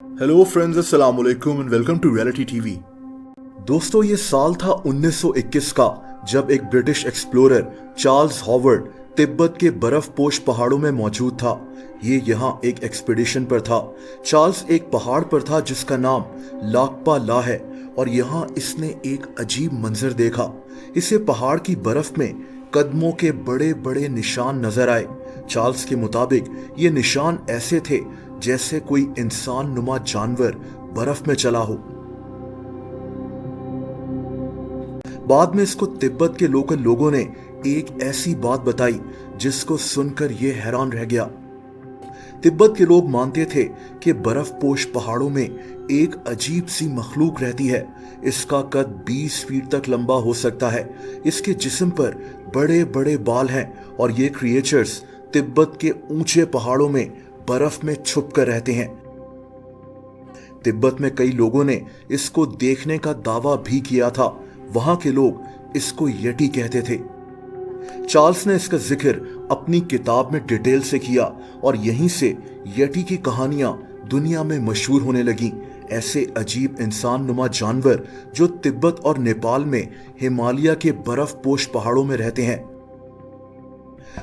Hello friends, अस्सलाम वालेकुम and welcome to reality TV. दोस्तों, ये साल था 1921 का, जब एक British explorer Charles Howard Tibet के बर्फपोश पहाड़ों में मौजूद था। ये यहाँ एक एक्सपीडिशन पर था। चार्ल्स एक पहाड़ पर था जिसका नाम लाकपा ला है, और यहाँ इसने एक अजीब मंजर देखा। इसे पहाड़ की बर्फ में कदमों के बड़े बड़े निशान नजर आए। चार्ल्स के मुताबिक ये निशान ऐसे थे जैसे कोई इंसान नुमा जानवर बर्फ में चला हो। बाद में इसको तिब्बत के लोकल लोगों ने एक ऐसी बात बताई जिसको सुनकर ये हैरान रह गया। तिब्बत के लोग मानते थे कि बर्फपोश पहाड़ों में एक अजीब सी मखलूक रहती है। इसका कद 20 फीट तक लंबा हो सकता है। इसके जिस्म पर बड़े बड़े बाल हैं, और ये क्रिएचर्स तिब्बत के ऊंचे पहाड़ों में बर्फ में छुप कर रहते हैं। तिब्बत में कई लोगों ने इसको देखने का दावा भी किया था। वहां के लोग इसको यटी कहते थे। चार्ल्स ने इसका जिक्र अपनी किताब में डिटेल से किया, और यहीं से यटी की कहानियां दुनिया में मशहूर होने लगी। ऐसे अजीब इंसान नुमा जानवर जो तिब्बत और नेपाल में हिमालय के बर्फपोश पहाड़ों में रहते हैं।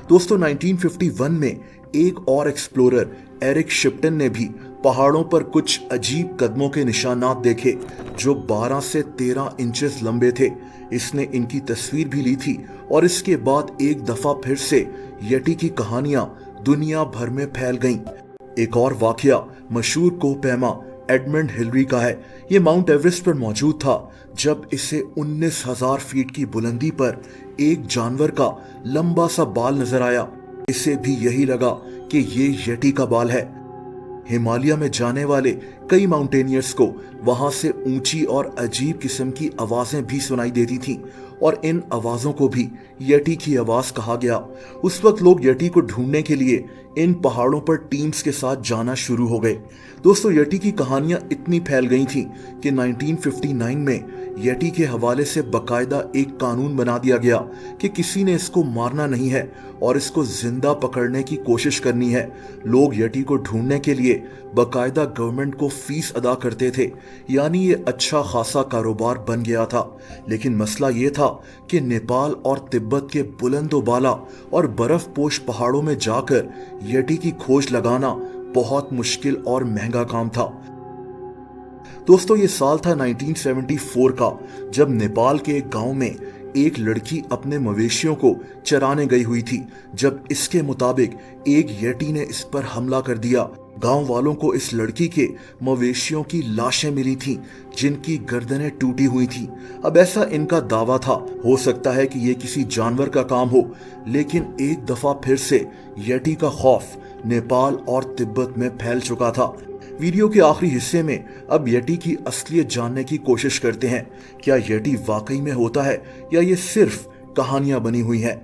दोस्तों, 1951 में एक और एक्सप्लोरर एरिक शिप्टन ने भी पहाड़ों पर कुछ अजीब कदमों के निशानात देखे जो 12 से 13 इंचेस लंबे थे। इसने इनकी तस्वीर भी ली थी, और इसके बाद एक दफा फिर से यटी की कहानियां दुनिया भर में फैल गईं। एक और वाकया मशहूर कोहपेमा एडमंड हिलरी का है। ये माउंट एवरेस्ट पर मौजूद था जब इसे 19,000 फीट की बुलंदी पर एक जानवर का लंबा सा बाल नजर आया। इसे भी यही लगा कि ये यटी का बाल है। हिमालय में जाने वाले कई माउंटेनियर्स को वहां से ऊंची और अजीब किस्म की आवाजें भी सुनाई देती थीं, और इन आवाजों को भी यटी की आवाज कहा गया। उस वक्त लोग यटी को ढूंढने के लिए इन पहाड़ों पर टीम्स के साथ जाना शुरू हो गए। दोस्तों, यटी की कहानियां इतनी फैल गई थीं कि 1959 में यटी के हवाले से बकायदा एक कानून बना दिया गया कि किसी ने इसको मारना नहीं है और इसको जिंदा पकड़ने की कोशिश करनी है। लोग यटी को ढूंढने के लिए बकायदा गवर्नमेंट को फीस अदा करते थे, यानी ये अच्छा खासा कारोबार बन गया था। लेकिन मसला ये था कि नेपाल और तिब्बत के बुलंदोबाला और बर्फपोश पहाड़ों में जाकर यटी की खोज लगाना बहुत मुश्किल और महंगा काम था। दोस्तों, ये साल था 1974 का, जब नेपाल के एक गांव में एक लड़की अपने मवेशियों को चराने गई हुई थी, जब इसके मुताबिक एक यटी ने इस पर हमला कर दिया। गांव वालों को इस लड़की के मवेशियों की लाशें मिली थीं जिनकी गर्दनें टूटी हुई थीं। अब ऐसा इनका दावा था, हो सकता है कि ये किसी जानवर का काम हो, लेकिन एक दफा फिर से यटी का खौफ नेपाल और तिब्बत में फैल चुका था। वीडियो के आखिरी हिस्से में अब यटी की असलियत जानने की कोशिश करते हैं। क्या यटी वाकई में होता है या ये सिर्फ कहानियां बनी हुई हैं?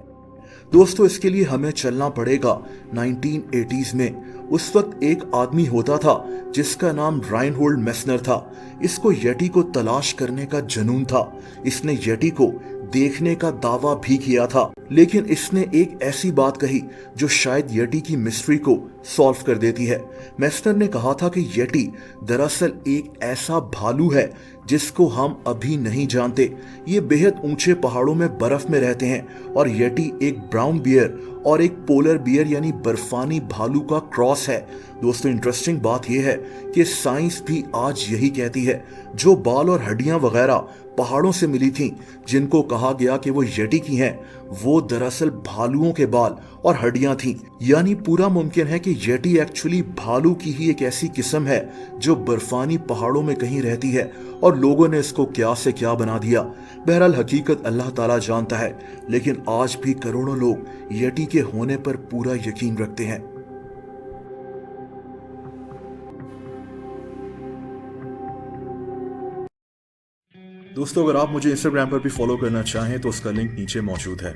दोस्तों, इसके लिए हमें चलना पड़ेगा 1980s में। उस वक्त एक आदमी होता था जिसका नाम राइनहोल्ड मेस्नर था। इसको यटी को तलाश करने का जुनून था। इसने यटी को देखने का दावा भी किया था, लेकिन इसने एक ऐसी बात कही जो शायद यटी की मिस्ट्री को सॉल्व कर देती है। मेस्नर ने कहा था कि यटी दरअसल एक ऐसा भालू है जिसको हम अभी नहीं जानते। ये बेहद ऊंचे पहाड़ों में बर्फ में रहते हैं, और यटी एक ब्राउन बियर और एक पोलर बियर यानी बर्फानी भालू का क्रॉस है। दोस्तों, इंटरेस्टिंग बात यह है कि साइंस भी आज यही कहती है। जो बाल और हड्डियां वगैरह पहाड़ों से मिली थीं, जिनको कहा गया कि वो यटी की हैं, वो दरअसल भालुओं के बाल और हड्डियां थीं। यानी पूरा मुमकिन है कि यटी एक्चुअली भालू की ही एक ऐसी किस्म है जो बर्फानी पहाड़ों में कहीं रहती है, और लोगों ने इसको क्या से क्या बना दिया। बहरहाल, हकीकत अल्लाह ताला जानता है, लेकिन आज भी करोड़ों लोग यटी के होने पर पूरा यकीन रखते हैं। दोस्तों, अगर आप मुझे इंस्टाग्राम पर भी फॉलो करना चाहें तो उसका लिंक नीचे मौजूद है।